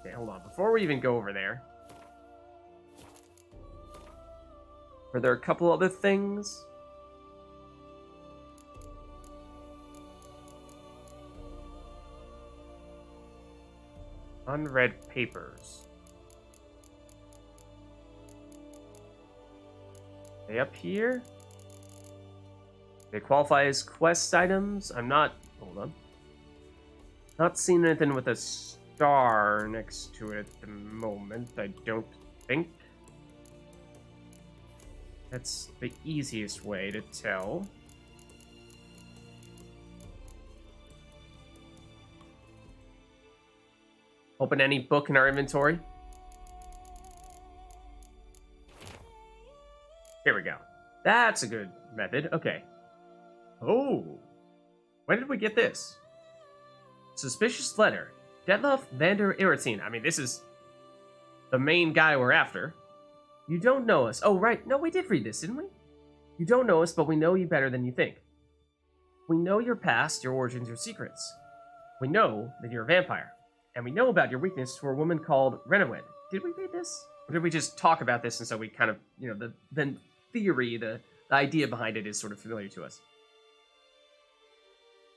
Okay, hold on. Before we even go over there, are there a couple other things? Unread papers. Are they up here? They qualify as quest items. I'm not. Hold on. Not seeing anything with a star next to it at the moment. I don't think. That's the easiest way to tell. Open any book in our inventory. Here we go. That's a good method. Okay. Oh. When did we get this? Suspicious letter. Detloff Vander Irritine. I mean, this is the main guy we're after. You don't know us. Oh, right. No, we did read this, didn't we? You don't know us, but we know you better than you think. We know your past, your origins, your secrets. We know that you're a vampire. And we know about your weakness to a woman called Renawed. Did we read this? Or did we just talk about this and so we kind of, you know, the theory, the idea behind it is sort of familiar to us?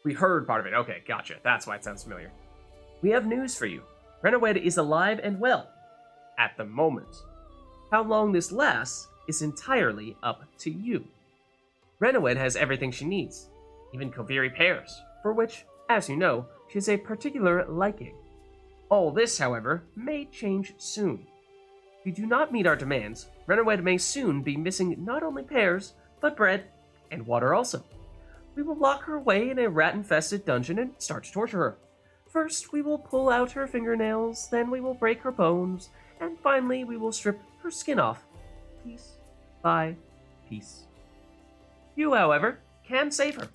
We heard part of it. Okay, gotcha. That's why it sounds familiar. We have news for you. Renawed is alive and well. At the moment. How long this lasts is entirely up to you. Renawed has everything she needs. Even Koviri pears, for which, as you know, she has a particular liking. All this, however, may change soon. If you do not meet our demands, Renawed may soon be missing not only pears, but bread and water also. We will lock her away in a rat-infested dungeon and start to torture her. First, we will pull out her fingernails, then we will break her bones, and finally we will strip her skin off, piece by piece. You, however, can save her.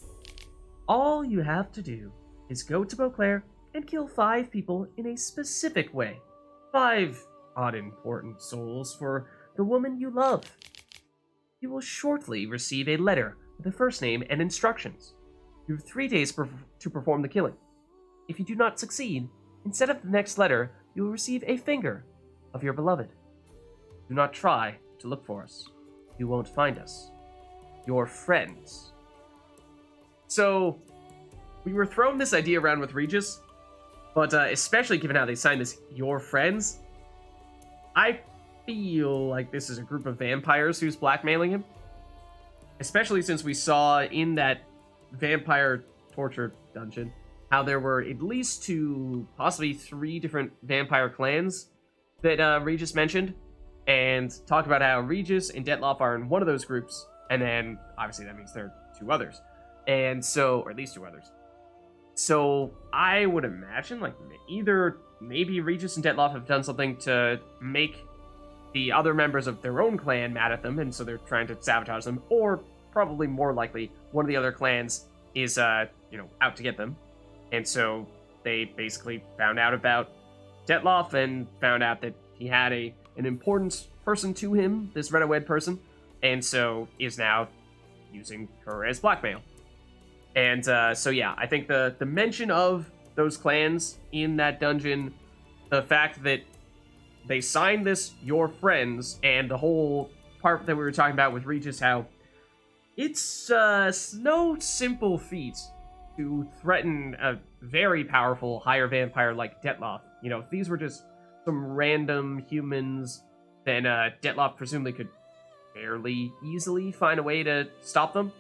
All you have to do is go to Beauclair and kill 5 people in a specific way. 5 unimportant souls for the woman you love. You will shortly receive a letter with the first name and instructions. You have 3 days to perform the killing. If you do not succeed, instead of the next letter, you will receive a finger of your beloved. Do not try to look for us. You won't find us. Your friends. So, we were throwing this idea around with Regis, but especially given how they signed this, your friends, I feel like this is a group of vampires who's blackmailing him. Especially since we saw in that vampire torture dungeon how there were at least 2, possibly 3 different vampire clans that Regis mentioned, and talked about how Regis and Detloff are in one of those groups, and then obviously that means there are 2 others. And so, or at least 2 others. So I would imagine, like, either maybe Regis and Detloff have done something to make the other members of their own clan mad at them, and so they're trying to sabotage them, or probably more likely, one of the other clans is, out to get them. And so they basically found out about Detloff and found out that he had an important person to him, this Renawed person, and so is now using her as blackmail. And so yeah, I think the mention of those clans in that dungeon, the fact that they signed this your friends, and the whole part that we were talking about with Regis, how it's no simple feat to threaten a very powerful higher vampire like Detloff. You know, if these were just some random humans, then Detloff presumably could fairly easily find a way to stop them.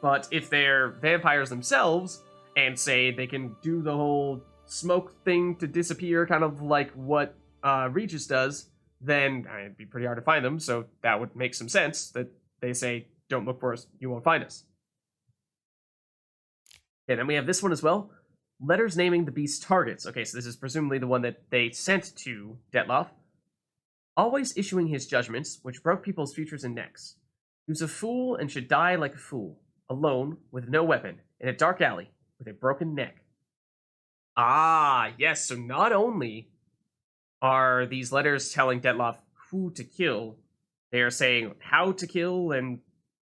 But if they're vampires themselves, and say they can do the whole smoke thing to disappear, kind of like what Regis does, then it'd be pretty hard to find them, so that would make some sense that they say, don't look for us, you won't find us. And then we have this one as well. Letters naming the beast's targets. Okay, so this is presumably the one that they sent to Detloff. Always issuing his judgments, which broke people's futures and necks. He was a fool and should die like a fool, alone, with no weapon, in a dark alley, with a broken neck. Ah, yes, so not only are these letters telling Detloff who to kill, they are saying how to kill and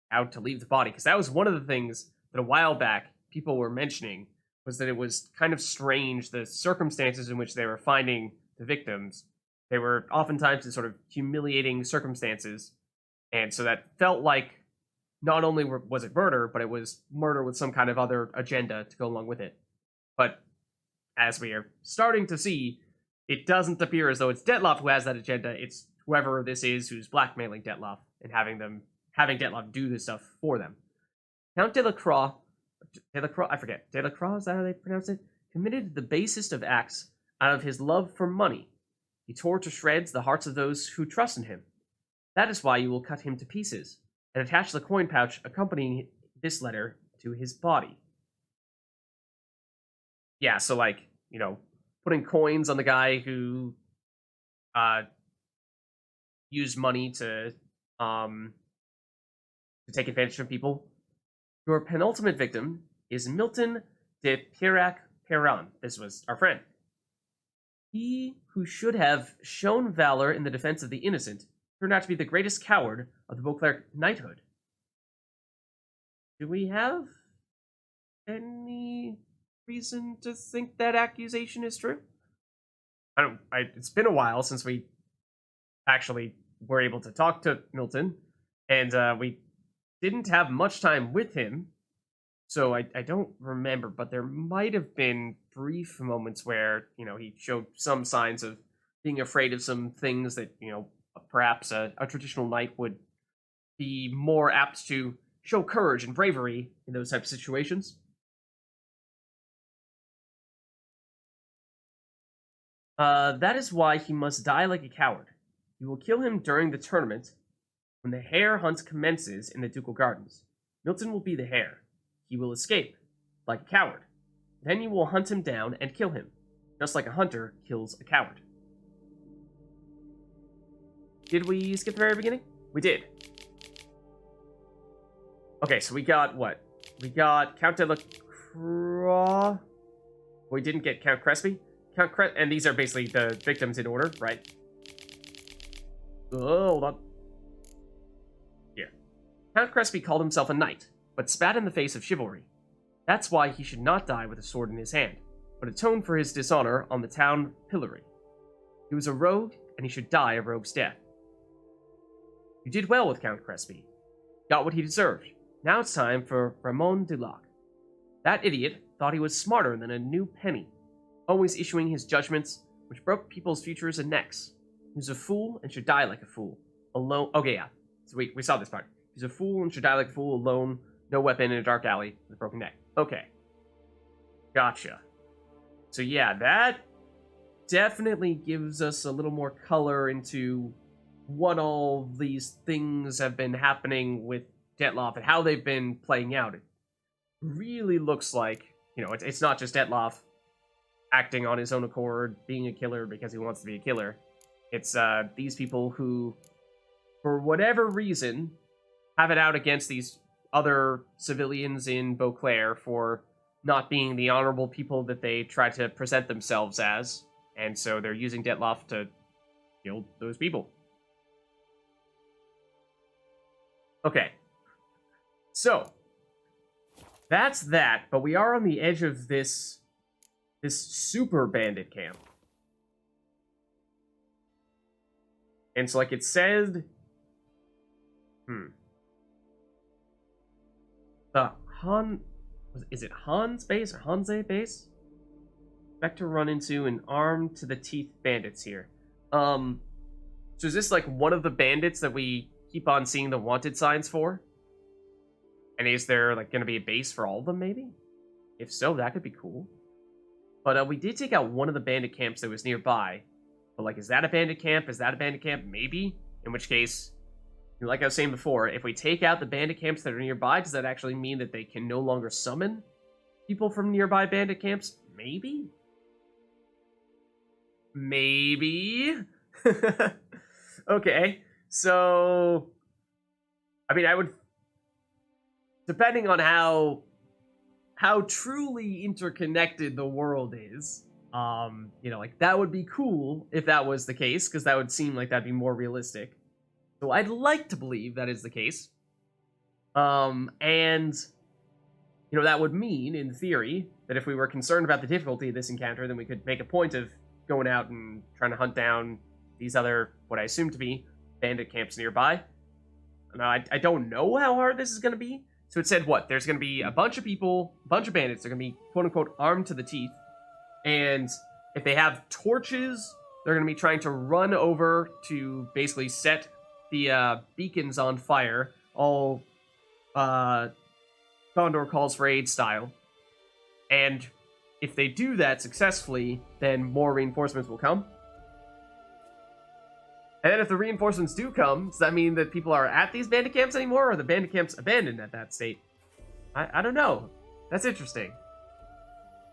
how to leave the body. Because that was one of the things that a while back people were mentioning, was that it was kind of strange, the circumstances in which they were finding the victims, they were oftentimes in sort of humiliating circumstances, and so that felt like not only was it murder, but it was murder with some kind of other agenda to go along with it. But as we are starting to see, it doesn't appear as though it's Detloff who has that agenda. It's whoever this is who's blackmailing Detloff and having Detloff do this stuff for them. Count Delacroix, I forget, Delacroix, is that how they pronounce it? Committed the basest of acts out of his love for money. He tore to shreds the hearts of those who trust in him. That is why you will cut him to pieces and attach the coin pouch accompanying this letter to his body. Yeah, so like, putting coins on the guy who used money to take advantage of people. Your penultimate victim is Milton de Pirac-Perron. This was our friend. He who should have shown valor in the defense of the innocent turned out to be the greatest coward of the Beauclerc knighthood. Do we have any reason to think that accusation is true? It's been a while since we actually were able to talk to Milton, and we didn't have much time with him, so I don't remember, but there might have been brief moments where, he showed some signs of being afraid of some things that, perhaps a traditional knight would be more apt to show courage and bravery in those types of situations. That is why he must die like a coward. You will kill him during the tournament when the hare hunt commences in the ducal gardens. Milton will be the hare. He will escape, like a coward. Then you will hunt him down and kill him, just like a hunter kills a coward. Did we skip the very beginning? We did. Okay, so we got what? We got Count Delacroix. We didn't get Count Crespi. And these are basically the victims in order, right? Oh, hold on. Here. Count Crespi called himself a knight, but spat in the face of chivalry. That's why he should not die with a sword in his hand, but atone for his dishonor on the town pillory. He was a rogue, and he should die a rogue's death. You did well with Count Crespi. Got what he deserved. Now it's time for Ramon Dulac. That idiot thought he was smarter than a new penny, always issuing his judgments, which broke people's futures and necks. He was a fool and should die like a fool. Alone. Okay, yeah. So we saw this part. He's a fool and should die like a fool, alone, no weapon, in a dark alley with a broken neck. Okay. Gotcha. So yeah, that definitely gives us a little more color into what all these things have been happening with Detloff and how they've been playing out. It really looks like, it's not just Detloff acting on his own accord, being a killer because he wants to be a killer. It's these people who, for whatever reason, have it out against these other civilians in Beauclair for not being the honorable people that they try to present themselves as, and so they're using Detloff to kill those people. Okay. So, that's that, but we are on the edge of this super bandit camp. And so, like it said... The is it Han's base or Hanze base? Expect to run into an armed to the teeth bandits here. So is this like one of the bandits that we keep on seeing the wanted signs for? And is there like going to be a base for all of them, maybe? If so, that could be cool. But we did take out one of the bandit camps that was nearby. But like, is that a bandit camp? Is that a bandit camp? Maybe. In which case, like I was saying before, if we take out the bandit camps that are nearby, does that actually mean that they can no longer summon people from nearby bandit camps? Maybe? Maybe? Okay, so... I mean, I would... Depending on how truly interconnected the world is, like, that would be cool if that was the case, because that would seem like that'd be more realistic. So I'd like to believe that is the case. And, that would mean, in theory, that if we were concerned about the difficulty of this encounter, then we could make a point of going out and trying to hunt down these other, what I assume to be, bandit camps nearby. Now, I don't know how hard this is going to be. So it said what? There's going to be a bunch of people, a bunch of bandits. They're going to be, quote-unquote, armed to the teeth. And if they have torches, they're going to be trying to run over to basically set the beacons on fire, all Condor calls for aid style. And if they do that successfully, then more reinforcements will come. And then if the reinforcements do come, does that mean that people are at these bandit camps anymore, or are the bandit camps abandoned at that state? I don't know. That's interesting.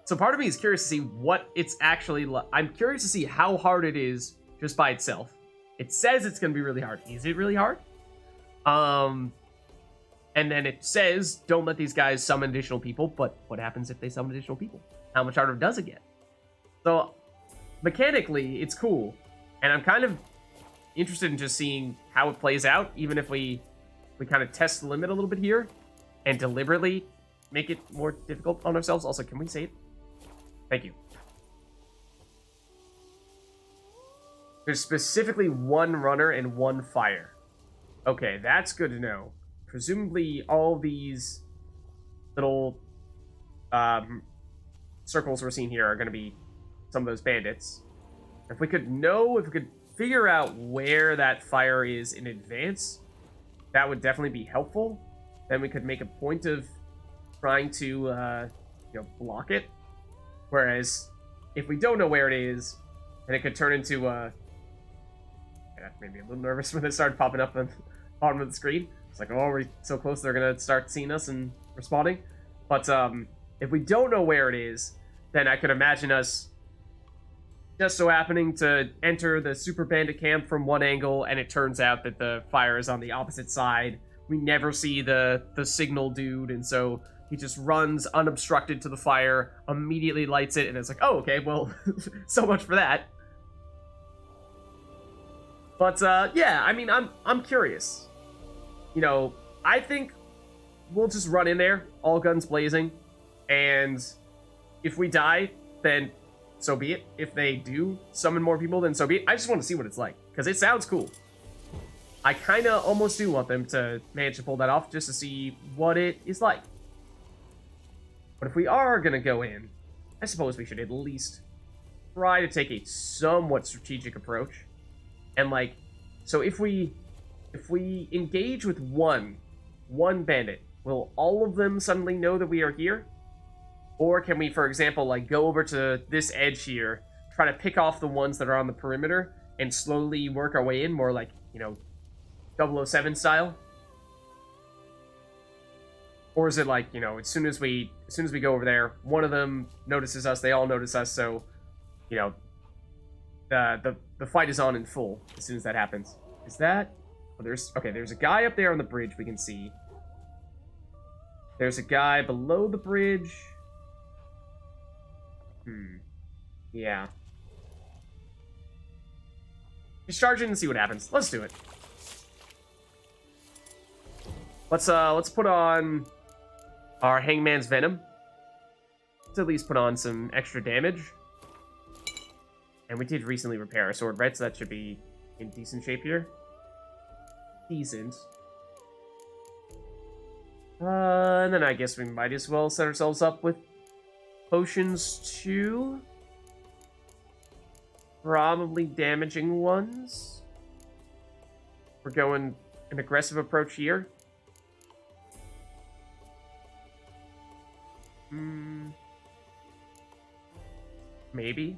So part of me is curious to see what it's actually like. I'm curious to see how hard it is just by itself. It says it's going to be really hard. Is it really hard? And then it says, don't let these guys summon additional people, but what happens if they summon additional people? How much harder does it get? So, mechanically, it's cool. And I'm kind of interested in just seeing how it plays out, even if we kind of test the limit a little bit here and deliberately make it more difficult on ourselves. Also, can we say it? Thank you. There's specifically one runner and one fire. Okay, that's good to know. Presumably, all these little circles we're seeing here are going to be some of those bandits. If we could figure out where that fire is in advance, that would definitely be helpful. Then we could make a point of trying to, block it. Whereas, if we don't know where it is, then it could turn into, that made me a little nervous when it started popping up on the bottom of the screen. It's like, oh, we're so close, they're gonna start seeing us and responding. But, if we don't know where it is, then I could imagine us just so happening to enter the Super Bandit camp from one angle, and it turns out that the fire is on the opposite side. We never see the signal dude, and so he just runs unobstructed to the fire, immediately lights it, and it's like, oh, okay, well, so much for that. But, yeah, I mean, I'm curious. You know, I think we'll just run in there, all guns blazing, and if we die, then so be it. If they do summon more people, then so be it. I just want to see what it's like, because it sounds cool. I kind of almost do want them to manage to pull that off, just to see what it is like. But if we are going to go in, I suppose we should at least try to take a somewhat strategic approach. And, like, so if we engage with one bandit, will all of them suddenly know that we are here? Or can we, for example, like, go over to this edge here, try to pick off the ones that are on the perimeter, and slowly work our way in, more like, 007 style? Or is it like, as soon as we go over there, one of them notices us, they all notice us, so, the fight is on in full as soon as that happens. Is that... Oh, there's a guy up there on the bridge we can see. There's a guy below the bridge. Yeah. Just charge in and see what happens. Let's do it. Let's put on our Hangman's Venom. Let's at least put on some extra damage. And we did recently repair our sword, right? So that should be in decent shape here. Decent. And then I guess we might as well set ourselves up with potions too. Probably damaging ones. We're going an aggressive approach here. Maybe.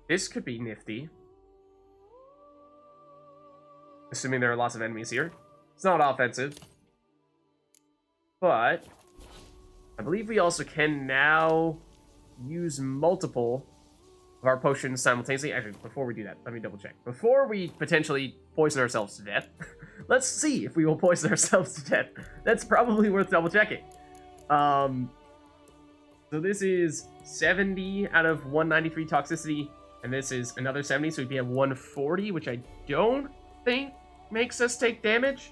This could be nifty. Assuming there are lots of enemies here. It's not offensive. But I believe we also can now use multiple of our potions simultaneously. Actually, before we do that, let me double check. Before we potentially poison ourselves to death, let's see if we will poison ourselves to death. That's probably worth double checking. So this is 70 out of 193 toxicity, and this is another 70, so we'd be at 140, which I don't think makes us take damage.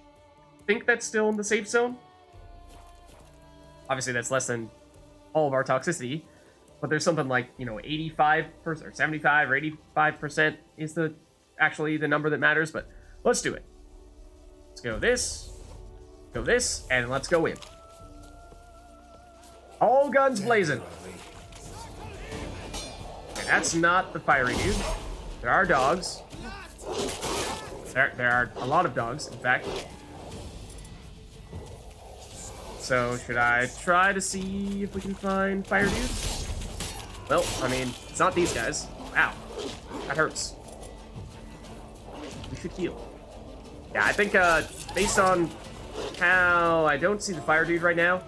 I think that's still in the safe zone. Obviously, that's less than all of our toxicity, but there's something like, you know, 85% or 75 or 85% is actually the number that matters, but let's do it. Let's go this, and let's go in. All guns blazing. Okay, that's not the fiery dude. There are dogs. There are a lot of dogs, in fact. So, should I try to see if we can find fire dudes? Well, I mean, it's not these guys. Ow. That hurts. We should heal. Yeah, I think, based on how I don't see the fire dude right now,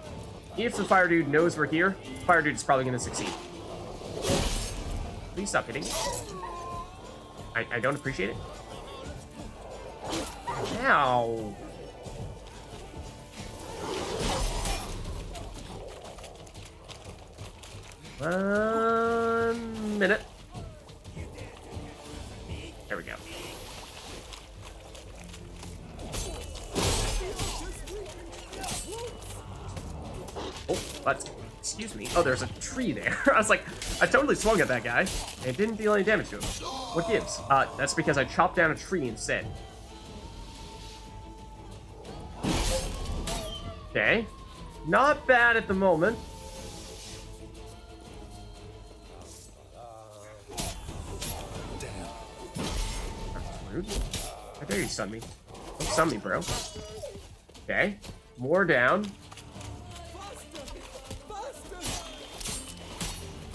if the fire dude knows we're here, fire dude is probably going to succeed. Please stop hitting. I don't appreciate it. Ow. One minute. There we go. Oh, what? Excuse me. Oh, there's a tree there. I was like, I totally swung at that guy and didn't deal any damage to him. What gives? That's because I chopped down a tree instead. Okay. Not bad at the moment. That's rude. How dare you stun me? Don't stun me, bro. Okay. More down.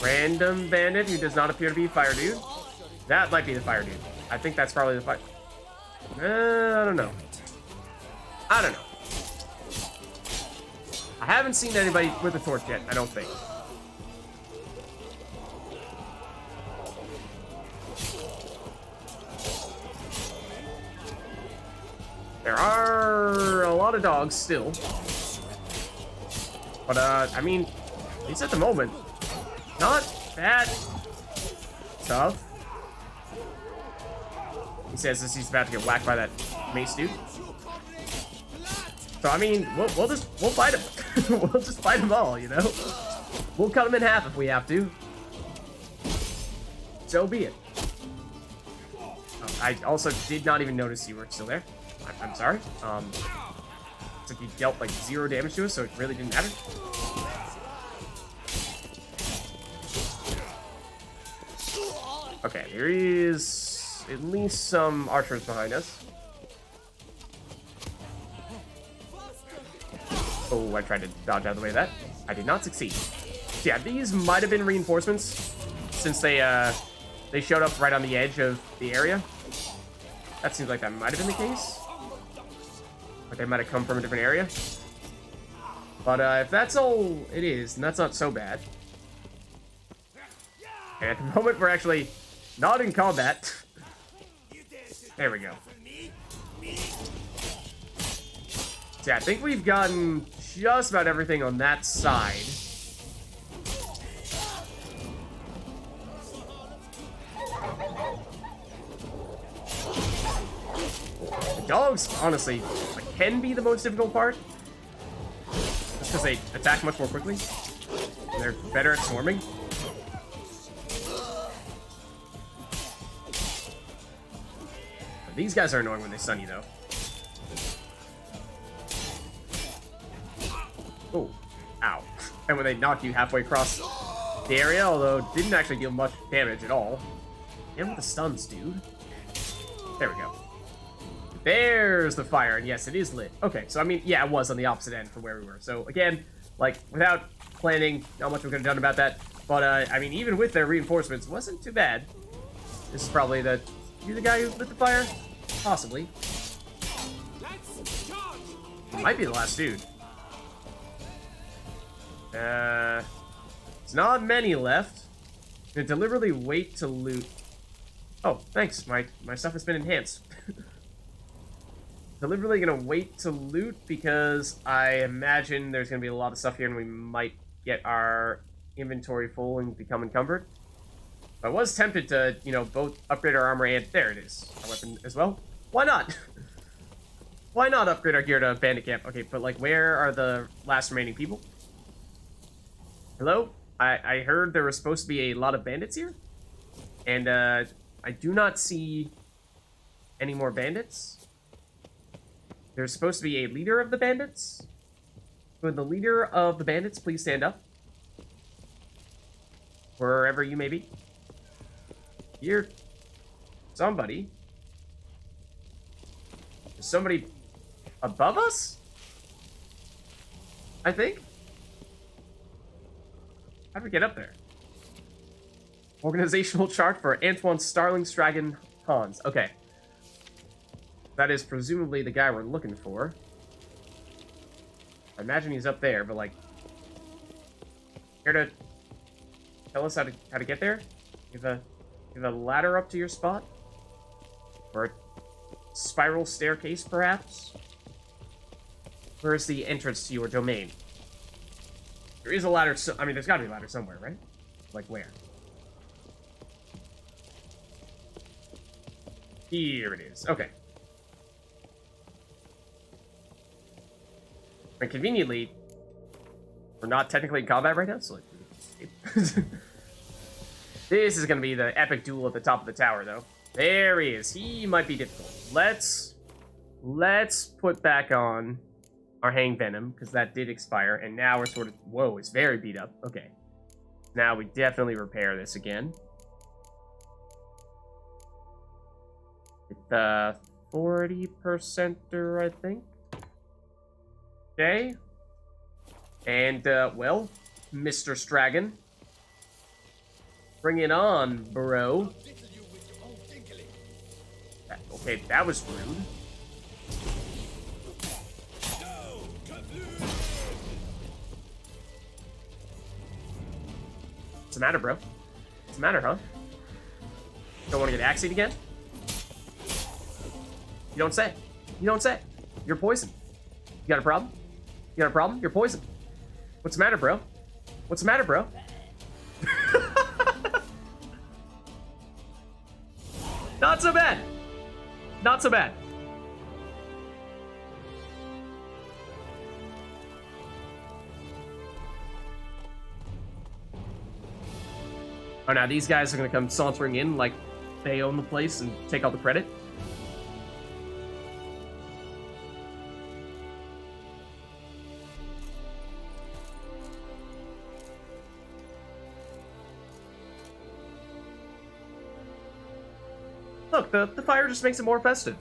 Random bandit who does not appear to be fire dude. That might be the fire dude. I think that's probably the fire. I don't know. I don't know. I haven't seen anybody with a torch yet, I don't think. There are a lot of dogs still. But, I mean, at least at the moment, not that tough. He says as he's about to get whacked by that mace dude. So, I mean, we'll fight him. We'll just fight them all, you know? We'll cut them in half if we have to. So be it. Oh, I also did not even notice you were still there. I'm sorry. It's like you dealt like 0 damage to us, so it really didn't matter. Okay, there is at least some archers behind us. Oh, I tried to dodge out of the way of that. I did not succeed. So yeah, these might have been reinforcements since they showed up right on the edge of the area. That seems like that might have been the case. Like they might have come from a different area. But if that's all it is, then that's not so bad. Okay, at the moment we're actually not in combat. There we go. So yeah, I think we've gotten just about everything on that side. The dogs, honestly, like, can be the most difficult part. Just because they attack much more quickly. And they're better at swarming. These guys are annoying when they stun you, though. Oh, ow. And when they knock you halfway across the area, although didn't actually deal much damage at all. And with the stuns, dude. There we go. There's the fire, and yes, it is lit. Okay, so I mean, yeah, it was on the opposite end from where we were. So again, like, without planning, not much we could have done about that. But, I mean, even with their reinforcements, wasn't too bad. This is probably the... You the guy who lit the fire? Possibly. Might be the last dude. It's not many left. I'm gonna deliberately wait to loot. Oh, thanks. My stuff has been enhanced. Deliberately gonna wait to loot because I imagine there's gonna be a lot of stuff here and we might get our inventory full and become encumbered. I was tempted to, you know, both upgrade our armor and... There it is. Our weapon as well. Why not? Why not upgrade our gear to bandit camp? Okay, but, like, where are the last remaining people? Hello? I heard there was supposed to be a lot of bandits here. And, I do not see any more bandits. There's supposed to be a leader of the bandits. Would the leader of the bandits please stand up? Wherever you may be. Here. Somebody. Is somebody above us? I think. How do we get up there? Organizational chart for Antoine Starling Stragon Hans. Okay. That is presumably the guy we're looking for. I imagine he's up there, but like... Here to tell us how to get there? Give a ladder up to your spot? Or a spiral staircase, perhaps? Where is the entrance to your domain? There is a ladder, I mean, there's gotta be a ladder somewhere, right? Like where? Here it is. Okay. And conveniently, we're not technically in combat right now, so like, this is gonna be the epic duel at the top of the tower, though. There he is. He might be difficult. Let's put back on our Hang Venom, because that did expire, and now we're sort of... Whoa, it's very beat up. Okay. Now we definitely repair this again. It's 40%er, I think. Okay. And, well, Mr. Stragon. Bring it on, bro. Okay, that was rude. What's the matter, bro? What's the matter, huh? Don't want to get axied again? You don't say. You don't say. You're poisoned. You got a problem? You got a problem? You're poisoned. What's the matter, bro? What's the matter, bro? Not so bad. Not so bad. Oh, now these guys are going to come sauntering in like they own the place and take all the credit. Look, the fire just makes it more festive.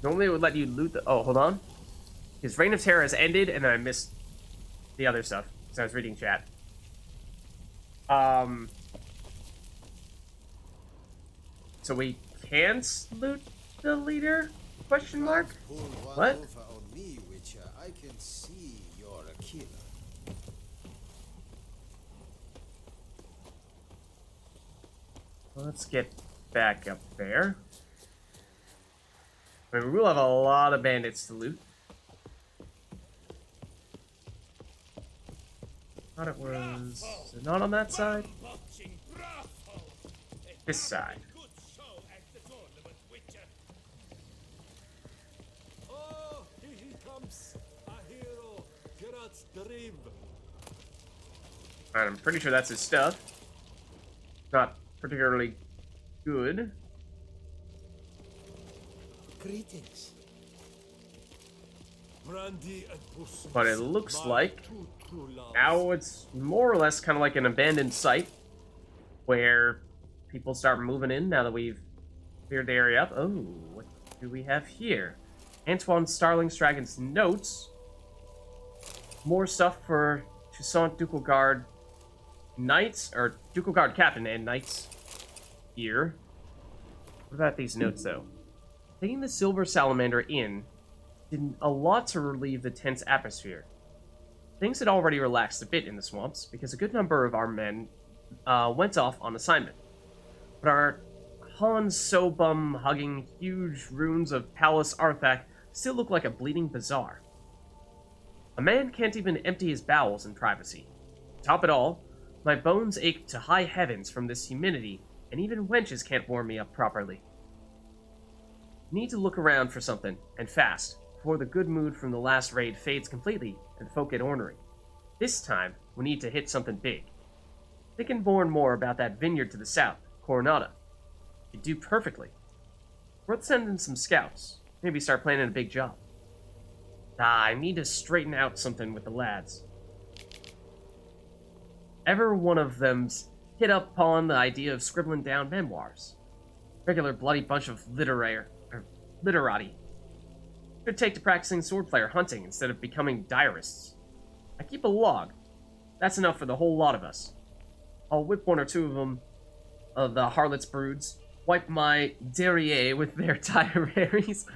Normally it would let you loot the... Oh, hold on. His Reign of Terror has ended, and then I missed the other stuff, because I was reading chat. So we can't loot the leader? Question mark? What? I can see you're a killer. Let's get back up there. I mean, we will have a lot of bandits to loot. Thought it was... Is it not on that side? This side. Oh, here he comes, a hero, Gerard's dream. I'm pretty sure that's his stuff. Not particularly good. Greetings. Brandy and Pussy. But it looks like now it's more or less kind of like an abandoned site where people start moving in now that we've cleared the area up. Oh, what do we have here? Antoine Starling Stragon's notes. More stuff for TOUSSAINT Ducal Guard Knights, or Ducal Guard Captain and Knights here. What about these notes, though? Taking the Silver Salamander in did a lot to relieve the tense atmosphere. Things had already relaxed a bit in the swamps, because a good number of our men went off on assignment. But our Han Sobum hugging huge ruins of Palace Arthak still look like a bleeding bazaar. A man can't even empty his bowels in privacy. To top it all, My bones ache to high heavens from this humidity, and even wenches can't warm me up properly. Need to look around for something, and fast, before the good mood from the last raid fades completely and folk get ornery. This time, we need to hit something big. Thinking more and more about that vineyard to the south, Coronata. You'd do perfectly. Worth sending some scouts. Maybe start planning a big job. I need to straighten out something with the lads. Ever one of them's hit up upon the idea of scribbling down memoirs. Regular bloody bunch of literati. Could take to practicing swordplay or hunting instead of becoming diarists. I keep a log. That's enough for the whole lot of us. I'll whip one or two of them of the harlots' broods, wipe my derriere with their diaries,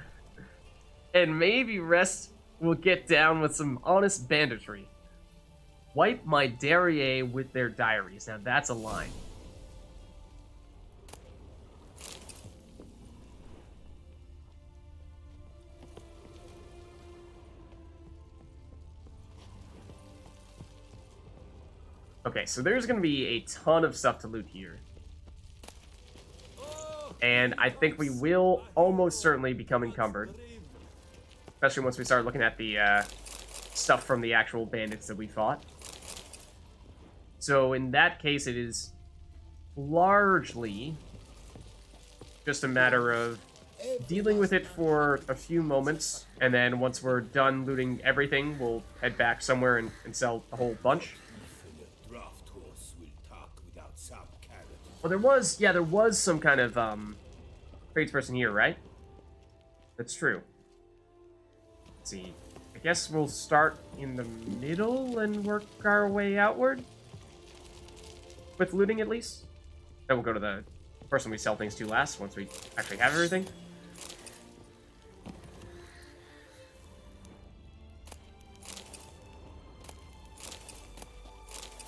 and maybe rest will get down with some honest banditry. Wipe my derriere with their diaries. Now that's a line. Okay, so there's going to be a ton of stuff to loot here. And I think we will almost certainly become encumbered. Especially once we start looking at the stuff from the actual bandits that we fought. So in that case, it is largely just a matter of dealing with it for a few moments. And then once we're done looting everything, we'll head back somewhere and sell a whole bunch. Well, there was some kind of, tradesperson here, right? That's true. Let's see. I guess we'll start in the middle and work our way outward? With looting, at least? Then we'll go to the person we sell things to last, once we actually have everything.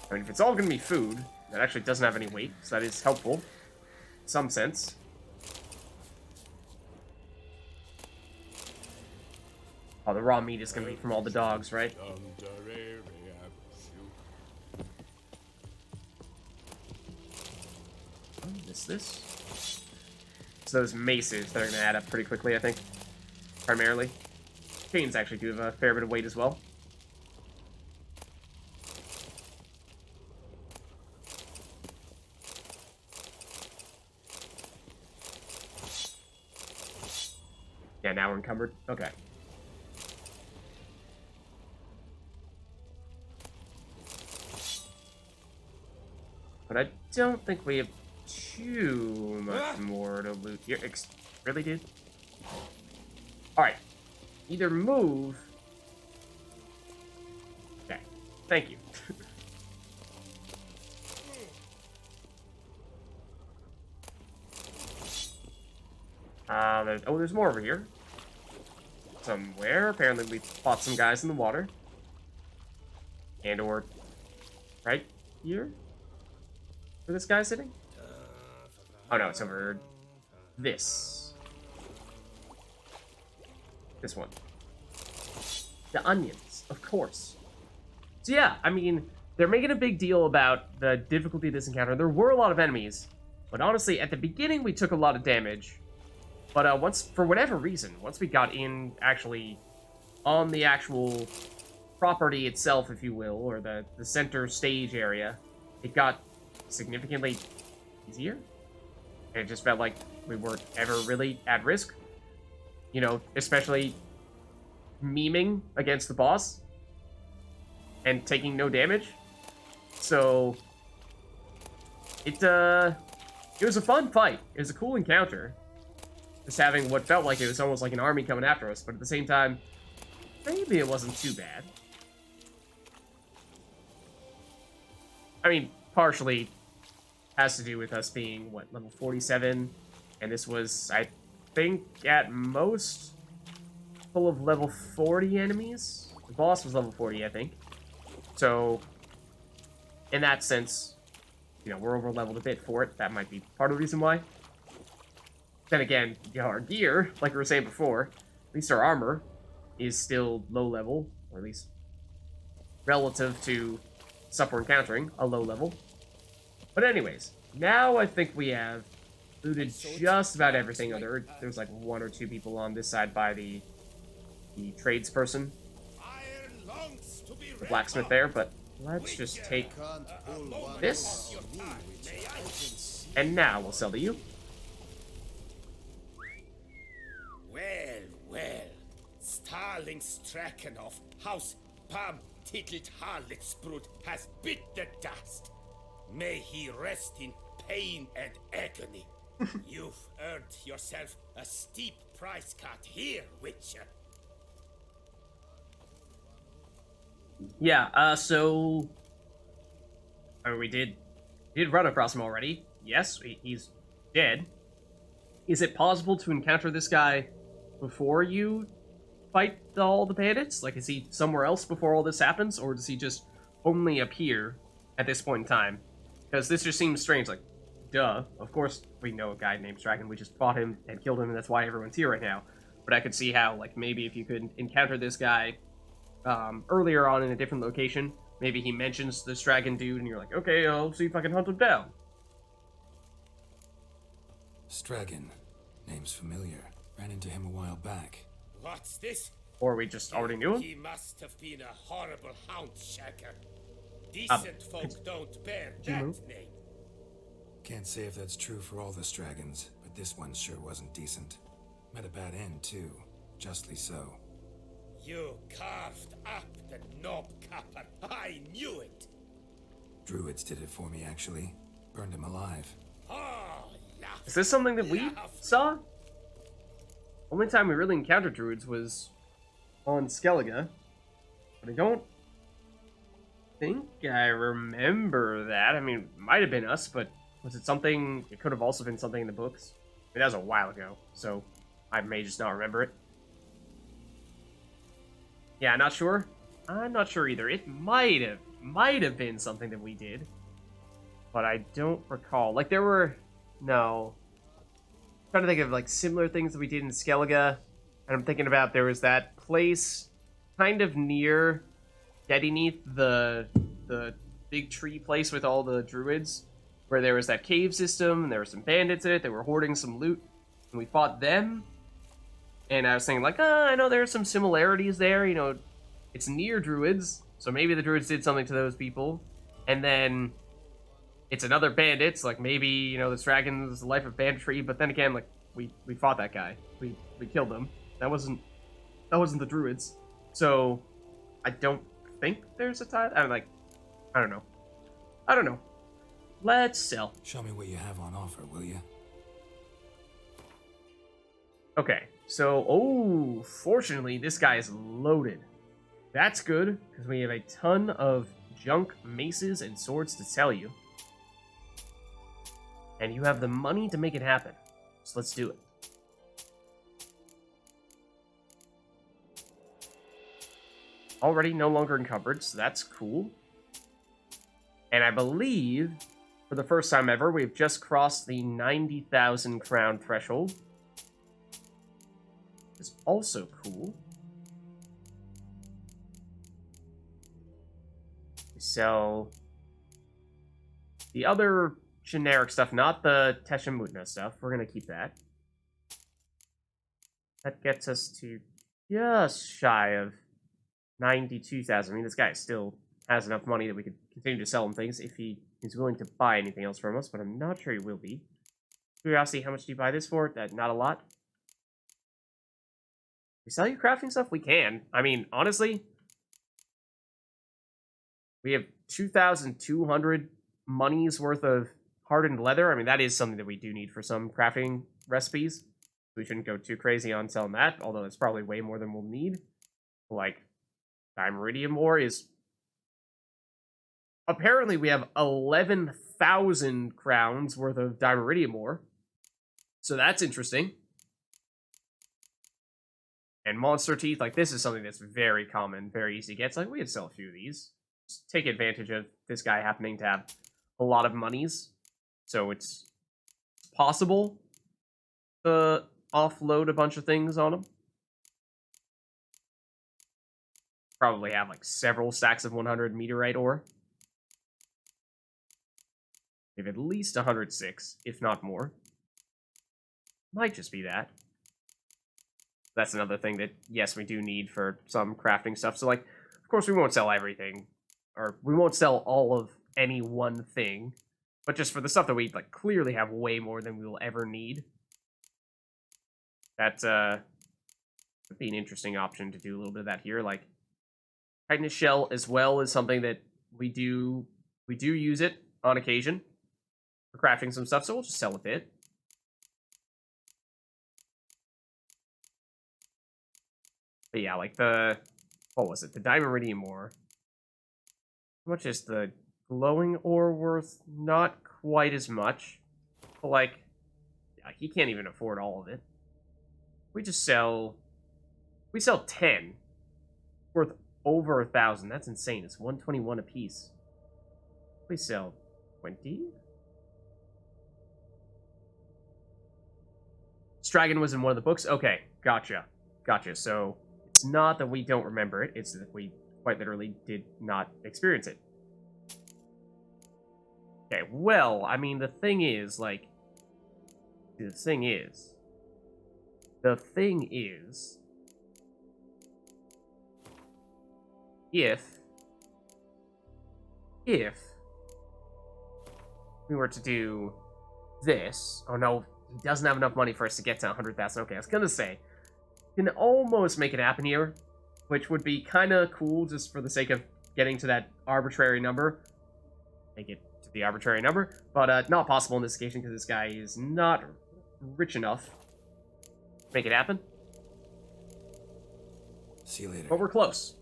I mean, if it's all gonna be food, that actually doesn't have any weight, so that is helpful. In some sense. Oh, the raw meat is going to be from all the dogs, right? Oh, this? It's those maces that are going to add up pretty quickly, I think. Primarily. Chains actually do have a fair bit of weight as well. Yeah, now we're encumbered. Okay. But I don't think we have too much more to loot here. Really, dude? Alright. Either move... Okay. Thank you. There's more over here. Somewhere. Apparently we fought some guys in the water. And or... Right here? Where this guy's sitting? Oh no, it's over... This one. The onions, of course. So yeah, I mean, they're making a big deal about the difficulty of this encounter. There were a lot of enemies, but honestly, at the beginning we took a lot of damage. But once, for whatever reason, once we got in, actually, on the actual property itself, if you will, or the center stage area, it got significantly easier. And it just felt like we weren't ever really at risk. You know, especially memeing against the boss and taking no damage. So it was a fun fight. It was a cool encounter. Just having what felt like it was almost like an army coming after us, but at the same time, maybe it wasn't too bad. I mean, partially has to do with us being, what, level 47? And this was, I think, at most, full of level 40 enemies. The boss was level 40, I think. So, in that sense, you know, we're over-leveled a bit for it. That might be part of the reason why. Then again, you know, our gear, like we were saying before, at least our armor, is still low level, or at least relative to stuff we're encountering, a low level. But anyways, now I think we have looted just about everything. Oh, there's like one or two people on this side by the tradesperson, Iron longs to be the blacksmith there, but let's just take this, and now we'll sell to you. Well, well. Starling Strakenov, House Titled Harlotsbrut has bit the dust. May he rest in pain and agony. You've earned yourself a steep price cut here, Witcher. Yeah, so we did run across him already. Yes, he's dead. Is it possible to encounter this guy before you fight all the bandits? Like, is he somewhere else before all this happens, or does he just only appear at this point in time? Because this just seems strange. Like, duh. Of course, we know a guy named Dragon. We just fought him and killed him, and that's why everyone's here right now. But I could see how, like, maybe if you could encounter this guy earlier on in a different location, maybe he mentions this dragon dude, and you're like, okay, I'll see if I can hunt him down. Stragon. Name's familiar. Ran into him a while back. What's this? Or we just already knew him. He must have been a horrible hound shaker. Decent folk don't bear that name. Can't say if that's true for all the Stragons, but this one sure wasn't decent. Met a bad end, too. Justly so. You carved up the knob capper. I knew it. Druids did it for me, actually. Burned him alive. Oh, Is this something that we saw? Only time we really encountered druids was on Skellige. But I don't think I remember that. I mean, it might have been us, but was it something? It could have also been something in the books. I mean, that was a while ago, so I may just not remember it. Yeah, not sure. I'm not sure either. It might have been something that we did, but I don't recall. Like, there were no. I'm trying to think of like similar things that we did in Skellige, and I'm thinking about there was that place kind of near Deadyneath, the big tree place with all the druids, where there was that cave system, and there were some bandits in it. They were hoarding some loot, and we fought them. And I was thinking, like, I know there are some similarities there. You know, it's near druids, so maybe the druids did something to those people. And then it's another bandits, like maybe, you know, this dragon's the life of banditry. But then again, like, we fought that guy. We killed him. That wasn't the druids. So I don't think there's a tie. I don't know. Let's sell. Show me what you have on offer, will you? Okay, so, fortunately, this guy is loaded. That's good, because we have a ton of junk maces and swords to sell you. And you have the money to make it happen. So let's do it. Already no longer encumbered, so that's cool. And I believe, for the first time ever, we've just crossed the 90,000 crown threshold. Is also cool. We sell the other generic stuff, not the Teshemutna stuff. We're gonna keep that. That gets us to just shy of 92,000. I mean, this guy still has enough money that we could continue to sell him things if he is willing to buy anything else from us, but I'm not sure he will be. Curiosity, how much do you buy this for? Not a lot. We sell you crafting stuff? We can. I mean, honestly, we have 2,200 money's worth of hardened leather. I mean, that is something that we do need for some crafting recipes. We shouldn't go too crazy on selling that, although it's probably way more than we'll need. Like, Dimeridium ore is... Apparently, we have 11,000 crowns worth of Dimeridium ore. So that's interesting. And monster teeth, like, this is something that's very common, very easy to get. It's like, we could sell a few of these. Just take advantage of this guy happening to have a lot of monies. So it's possible to offload a bunch of things on him. Probably have, like, several stacks of 100 meteorite ore. We have at least 106, if not more. Might just be that. That's another thing that, yes, we do need for some crafting stuff. So, like, of course, we won't sell everything. Or we won't sell all of any one thing. But just for the stuff that we, like, clearly have way more than we will ever need. That, would be an interesting option to do a little bit of that here. Like, Titanus Shell as well is something that we do use it on occasion for crafting some stuff, so we'll just sell a bit. But yeah, like what was it? The Diamond Iridium ore. How much is the glowing ore worth? Not quite as much. But like, yeah, he can't even afford all of it. We sell 10. Worth over 1,000. That's insane. It's 121 a piece. We sell 20? Stragon was in one of the books? Okay, gotcha. Gotcha. So, it's not that we don't remember it, it's that we quite literally did not experience it. Okay, well, I mean, the thing is, if we were to do this, oh no, he doesn't have enough money for us to get to 100,000. Okay, I was gonna say, can almost make it happen here, which would be kind of cool just for the sake of getting to that arbitrary number. Make it to the arbitrary number, but not possible in this occasion because this guy is not rich enough to make it happen. See you later. But we're close.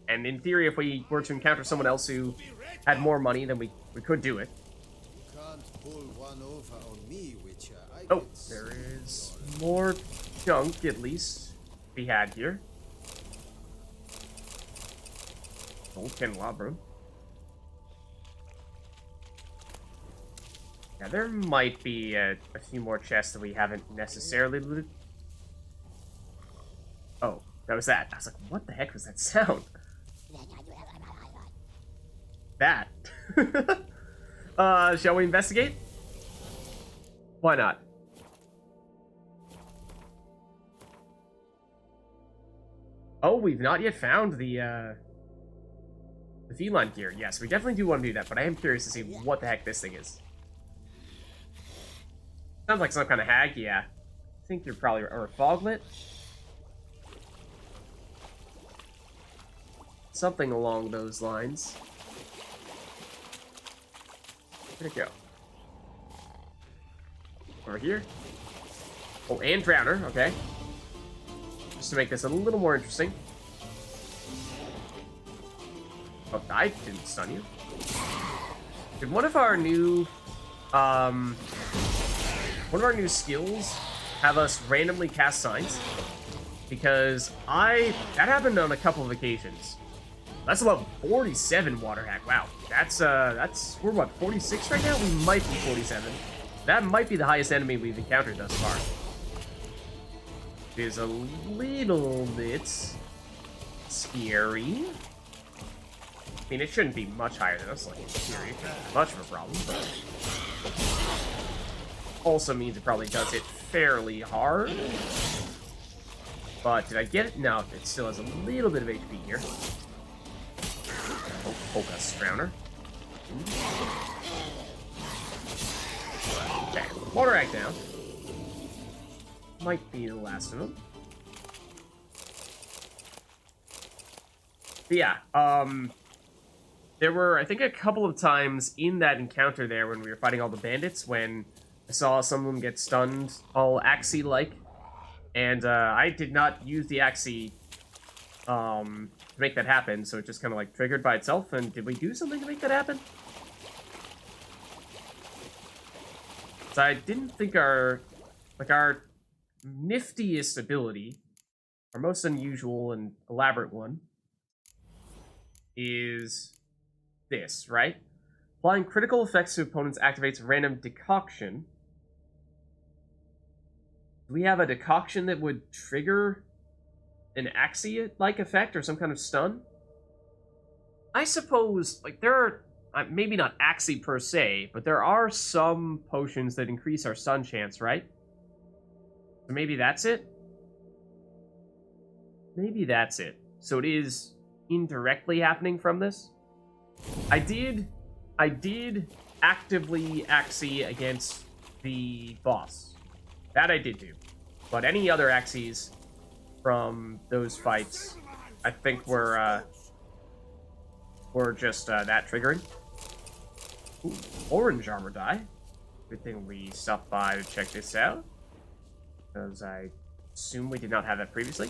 And in theory, if we were to encounter someone else who had more money, then we could do it. You can't pull one over on me, Witcher. Oh, there is more junk, at least, to be had here. Old candelabrum. Yeah, there might be a few more chests that we haven't necessarily looted. Oh, that was that. I was like, what the heck was that sound? That. Shall we investigate? Why not? Oh, we've not yet found the feline gear. Yes, we definitely do want to do that, but I am curious to see what the heck this thing is. Sounds like some kind of hag, yeah. I think you're probably... or a foglet? Something along those lines. Where'd it go? Over here? Oh, and Drowner, okay. Just to make this a little more interesting. Oh, I didn't stun you. Did one of our new skills have us randomly cast signs? Because that happened on a couple of occasions. That's about 47 water hack. Wow, that's we're what, 46 right now? We might be 47. That might be the highest enemy we've encountered thus far. It is a little bit scary. I mean, it shouldn't be much higher than us, like, in theory. Much of a problem, but... also means it probably does hit fairly hard. But did I get it? No, it still has a little bit of HP here. Oh, Focus Drowner. Okay, water hack down. Might be the last of them. But yeah, there were, I think, a couple of times in that encounter there when we were fighting all the bandits when I saw some of them get stunned, all Axie-like, and I did not use the Axie to make that happen, so it just kind of like triggered by itself. And did we do something to make that happen? So I didn't think our niftiest ability, our most unusual and elaborate one, is this, right? Applying critical effects to opponents activates random decoction. Do we have a decoction that would trigger an Axie-like effect or some kind of stun? I suppose, like, there are maybe not Axii per se, but there are some potions that increase our sun chance, right? So maybe that's it? Maybe that's it. So it is indirectly happening from this? I did actively Axii against the boss. That I did do. But any other Axies from those fights, I think were just that triggering. Ooh, orange armor die. Good thing we stopped by to check this out, because I assume we did not have that previously.